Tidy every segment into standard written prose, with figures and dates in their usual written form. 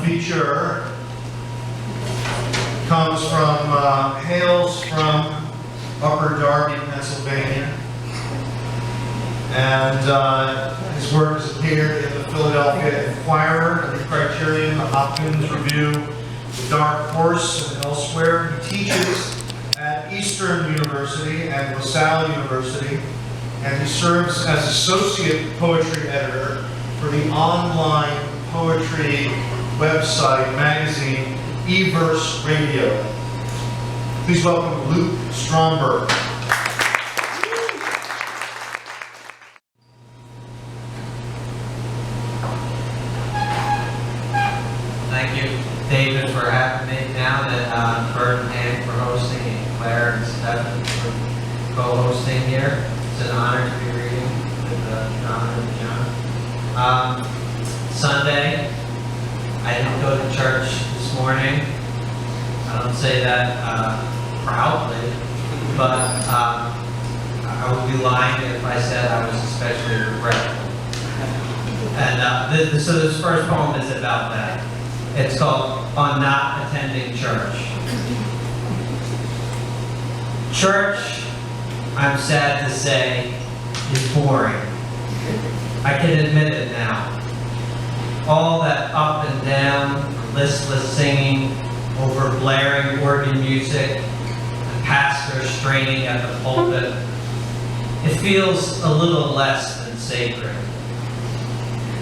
Feature hails from Upper Darby, Pennsylvania, and his work has appeared in the Philadelphia Inquirer, the Criterion, the Hopkins Review, the Dark Horse, and elsewhere. He teaches at Eastern University and LaSalle University, and he serves as associate poetry editor for the online poetry website, magazine, E-Verse Radio. Please welcome Luke Stromberg. Thank you, David, for having me down, and Bert and Ann for hosting, and Clare and Stephen for co-hosting here. It's an honor to be reading with John and John. Sunday, I didn't go to church this morning. I don't say that proudly, but I would be lying if I said I was especially regretful. And so this first poem is about that. It's called On Not Attending Church. Church, I'm sad to say, is boring. I can admit it now. All that up and down, listless singing over blaring organ music, the pastor straining at the pulpit, it feels a little less than sacred.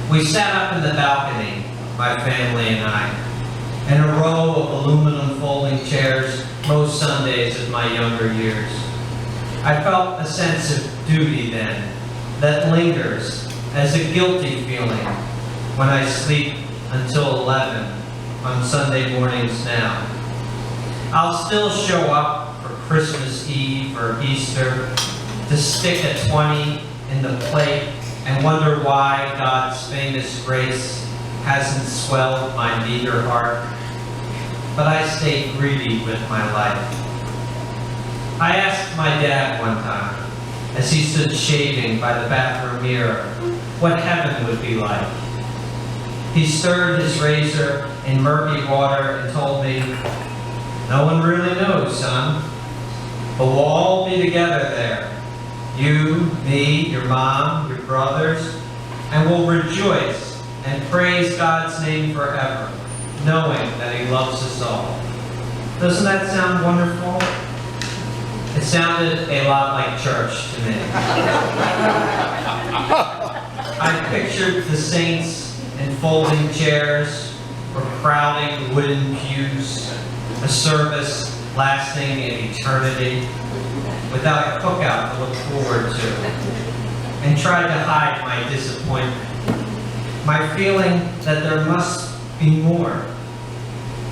We sat up in the balcony, my family and I, in a row of aluminum folding chairs most Sundays of my younger years. I felt a sense of duty then that lingers as a guilty feeling when I sleep until 11 on Sunday mornings now. I'll still show up for Christmas Eve or Easter to stick a 20 in the plate and wonder why God's famous grace hasn't swelled my meager heart. But I stay greedy with my life. I asked my dad one time, as he stood shaving by the bathroom mirror, what heaven would be like. He stirred his razor in murky water and told me, no one really knows, son, but we'll all be together there. You, me, your mom, your brothers, and we'll rejoice and praise God's name forever, knowing that He loves us all. Doesn't that sound wonderful? It sounded a lot like church to me. I pictured the saints in folding chairs or crowding wooden pews, a service lasting an eternity, without a cookout to look forward to, and tried to hide my disappointment, my feeling that there must be more.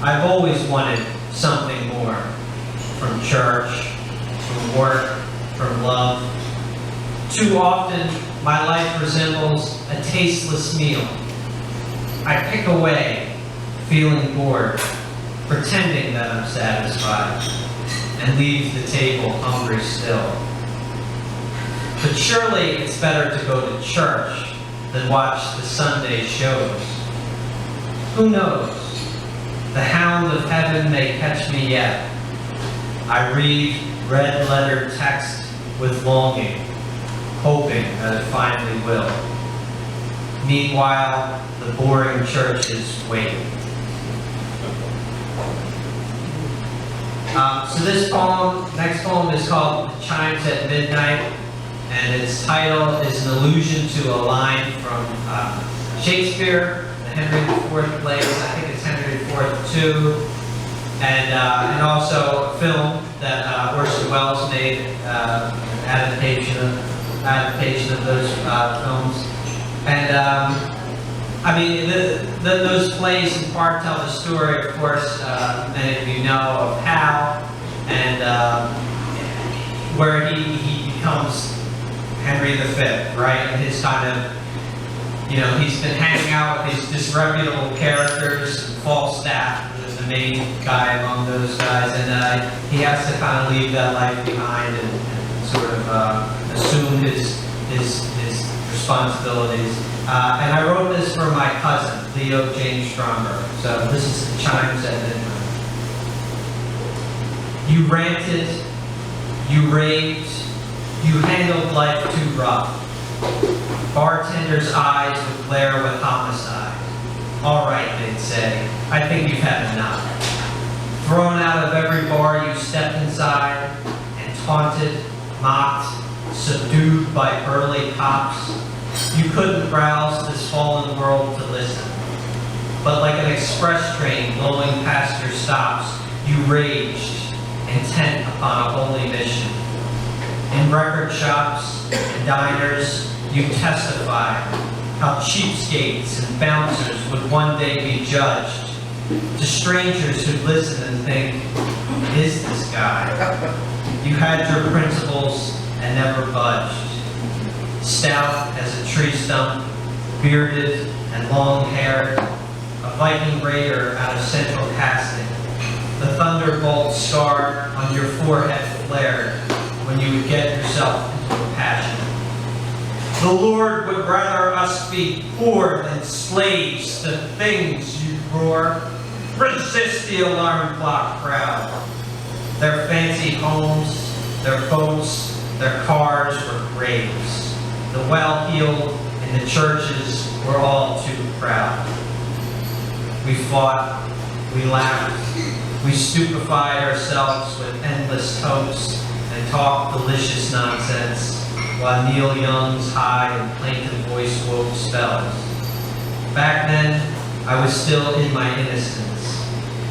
I've always wanted something more from church, from work, from love. Too often, my life resembles a tasteless meal. I pick away, feeling bored, pretending that I'm satisfied, and leave the table hungry still. But surely it's better to go to church than watch the Sunday shows. Who knows? The hound of heaven may catch me yet. I read red-letter text with longing, hoping that it finally will. Meanwhile, the boring churches wait. So this poem, next poem is called Chimes at Midnight, and its title is an allusion to a line from Shakespeare, the Henry IV plays, I think it's Henry IV 2, and also a film that Orson Welles made, an adaptation of those films. And I mean, those plays in part tell the story, of course, many of you know, of Hal, and where he becomes Henry V, right? And his kind of, he's been hanging out with these disreputable characters. Falstaff is the main guy among those guys, and he has to kind of leave that life behind and sort of assume his responsibilities. And I wrote this for my cousin, Leo James Stromberg. So this is the chimes at midnight. You ranted, you raved, you handled life too rough. Bartenders' eyes would glare with homicide. All right, they'd say, I think you've had enough. Thrown out of every bar you stepped inside, and taunted, mocked, subdued by burly cops, you couldn't rouse this fallen world to listen. But like an express train blowing past your stops, you raged, intent upon a holy mission. In record shops and diners, you testified how cheapskates and bouncers would one day be judged. To strangers who'd listen and think, who is this guy? You had your principles and never budged. Stout as a tree stump, bearded and long-haired, a Viking raider out of central casting. The thunderbolt scar on your forehead flared when you would get yourself into a passion. The Lord would rather us be poor than slaves to things, you roar. Resist the alarm clock crowd. Their fancy homes, their boats, their cars were graves. The well-heeled in the churches were all too proud. We fought, we laughed, we stupefied ourselves with endless toasts and talked delicious nonsense, while Neil Young's high and plaintive voice wove spells. Back then, I was still in my innocence,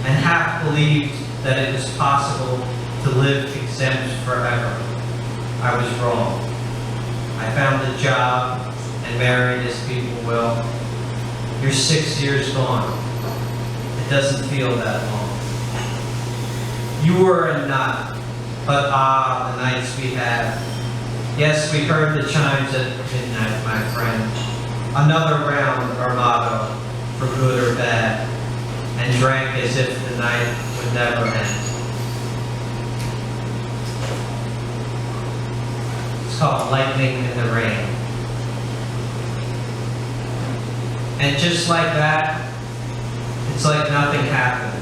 and half believed that it was possible to live exempt forever. I was wrong. I found a job and married as people will. You're 6 years gone. It doesn't feel that long. You were a nut, but ah, the nights we had. Yes, we heard the chimes at midnight, my friend. Another round, our motto, for good or bad, and drank as if the night would never end. It's called Lightning in the Rain. And just like that, it's like nothing happened.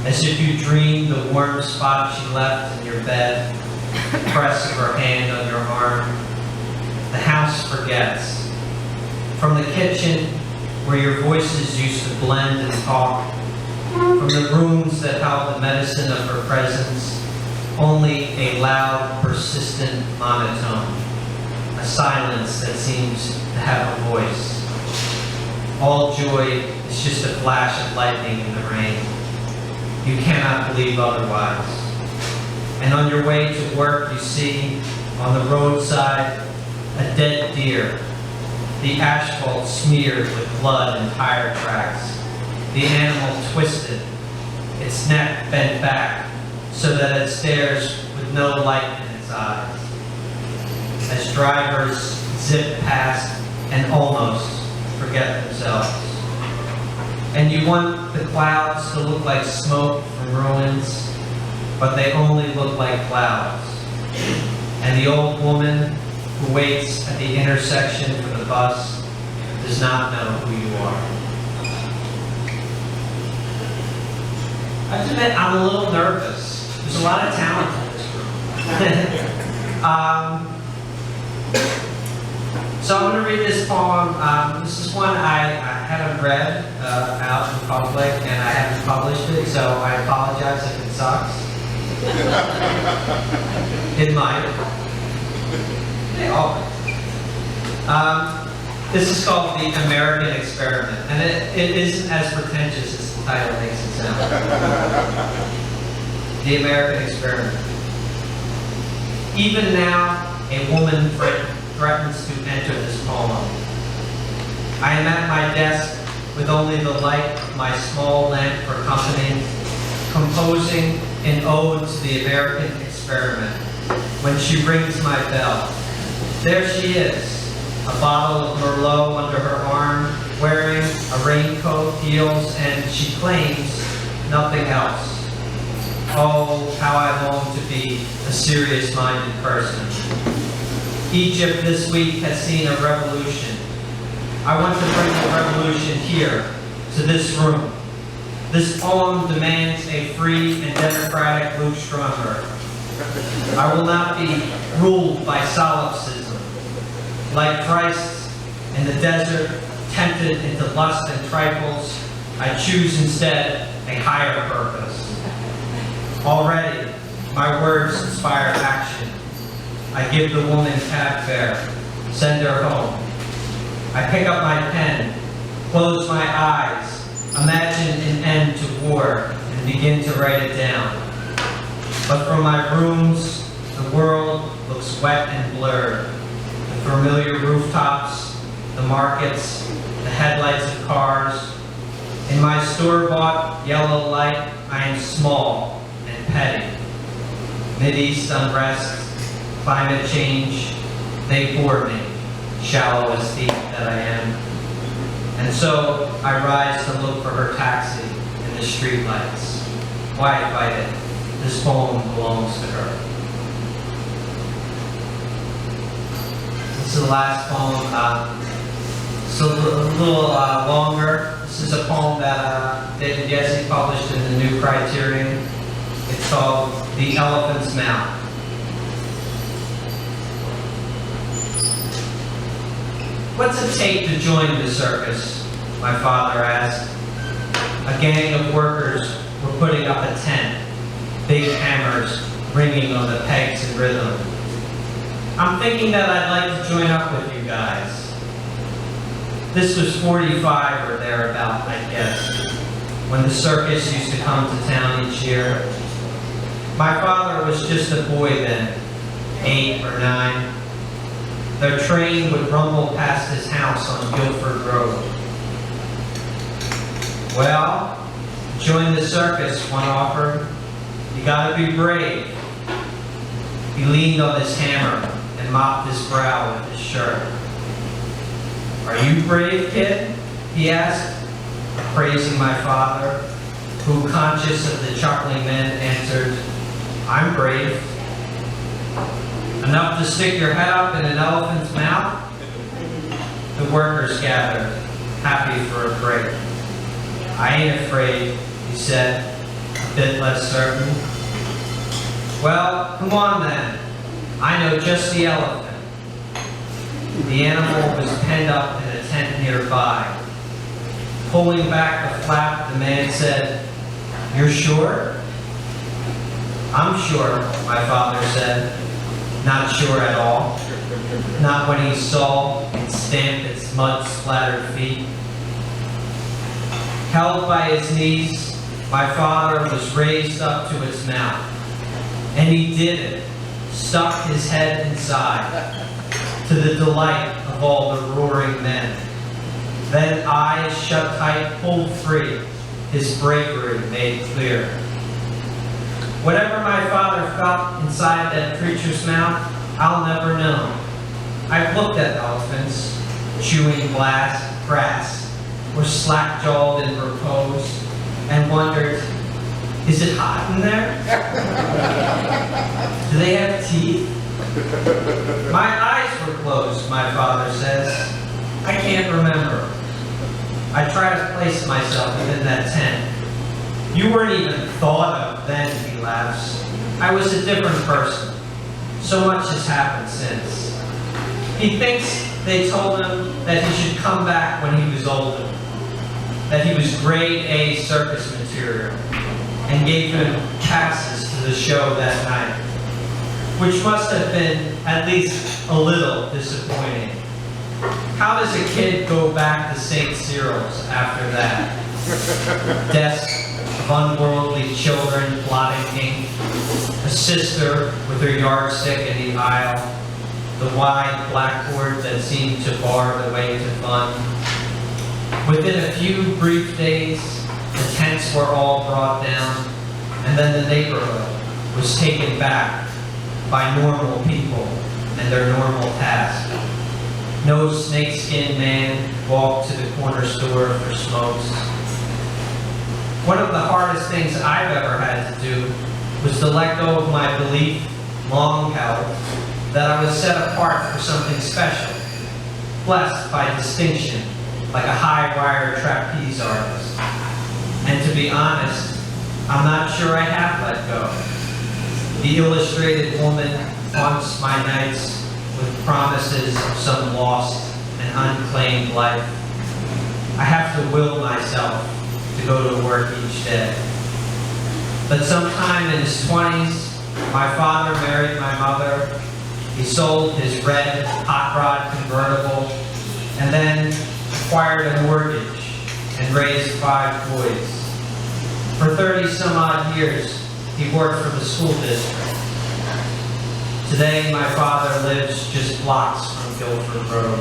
As if you dreamed the warm spot she left in your bed, the press of her hand on your arm. The house forgets. From the kitchen, where your voices used to blend and talk, from the rooms that held the medicine of her presence, only a loud, persistent monotone, a silence that seems to have a voice. All joy is just a flash of lightning in the rain. You cannot believe otherwise. And on your way to work, you see, on the roadside, a dead deer, the asphalt smeared with blood and tire tracks, the animal twisted, its neck bent back so that it stares with no light in its eyes. As drivers zip past and almost forget themselves. And you want the clouds to look like smoke from ruins, but they only look like clouds. And the old woman who waits at the intersection for the bus does not know who you are. I have to admit, I'm a little nervous. There's a lot of talent in this room. So I'm going to read this poem. This is one I haven't read out in public, and I haven't published it, so I apologize if it sucks. It might. They all might. This is called The American Experiment, and it isn't as pretentious as the title makes it sound. The American Experiment. Even now, a woman threatens to enter this poem. I am at my desk with only the light of my small lamp for company, composing an ode to the American experiment, when she rings my bell. There she is, a bottle of Merlot under her arm, wearing a raincoat, heels, and she claims nothing else. Oh, how I long to be a serious-minded person. Egypt this week has seen a revolution. I want to bring the revolution here, to this room. This poem demands a free and democratic Luke Stromberg. I will not be ruled by solipsism. Like Christ in the desert, tempted into lust and trifles, I choose instead a higher purpose. Already, my words inspire action. I give the woman cab fare, send her home. I pick up my pen, close my eyes, imagine an end to war, and begin to write it down. But from my rooms, the world looks wet and blurred. The familiar rooftops, the markets, the headlights of cars. In my store-bought yellow light, I am small and petty. Mideast unrest, climate change, they bore me, shallow as thief that I am. And so I rise to look for her taxi in the streetlights. Why fight it? This poem belongs to her. This is the last poem. It's a little longer. This is a poem that David Yezzi published in the New Criterion. It's called The Elephant's Mouth. What's it take to join the circus? My father asked. A gang of workers were putting up a tent, big hammers ringing on the pegs in rhythm. I'm thinking that I'd like to join up with you guys. This was 45 or thereabout, I guess, when the circus used to come to town each year. My father was just a boy then, 8 or 9. Their train would rumble past his house on Guilford Road. Well, join the circus, one offered. You gotta be brave. He leaned on his hammer and mopped his brow with his shirt. Are you brave, kid? He asked, praising my father, who, conscious of the chuckling men, answered, I'm brave. Enough to stick your head up in an elephant's mouth? The workers gathered, happy for a break. I ain't afraid, he said, a bit less certain. Well, come on then. I know just the elephant. The animal was penned up in a tent nearby. Pulling back the flap, the man said, You're sure? I'm sure, my father said. Not sure at all. Not when he saw and stamped its mud-splattered feet. Held by his knees, my father was raised up to its mouth. And he did it, stuck his head inside, to the delight of all the roaring men. Then eyes shut tight, pulled free, his bravery made clear. Whatever my father felt inside that creature's mouth, I'll never know. I've looked at elephants, chewing grass, or slack-jawed in repose, and wondered, is it hot in there? Do they have teeth? My eyes were closed, my father says. I can't remember. I try to place myself within that tent. You weren't even thought of then, he laughs. I was a different person. So much has happened since. He thinks they told him that he should come back when he was older. That he was grade A circus material, and gave him passes to the show that night, which must have been at least a little disappointing. How does a kid go back to St. Cyril's after that? Desks of unworldly children blotting ink, a sister with her yardstick in the aisle, the wide blackboard that seemed to bar the way to fun. Within a few brief days, the tents were all brought down, and then the neighborhood was taken back by normal people and their normal tasks. No snakeskin man walked to the corner store for smokes. One of the hardest things I've ever had to do was to let go of my belief, long held, that I was set apart for something special, blessed by distinction, like a high-wire trapeze artist. And to be honest, I'm not sure I have let go. The illustrated woman haunts my nights with promises of some lost and unclaimed life. I have to will myself to go to work each day. But sometime in his 20s, my father married my mother. He sold his red hot rod convertible and then acquired a mortgage and raised 5 boys. For 30 some odd years, he worked for the school district. Today, my father lives just blocks from Guilford Road.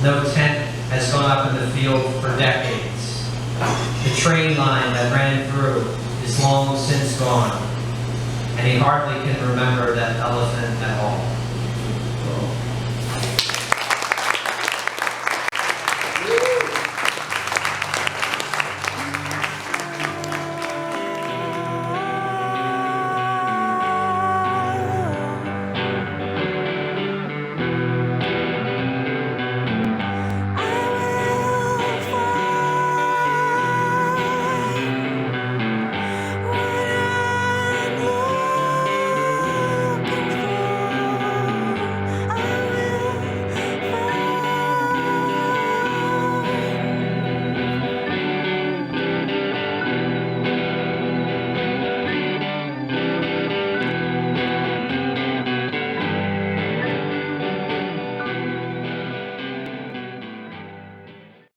No tent has gone up in the field for decades. The train line that ran through is long since gone, and he hardly can remember that elephant at all.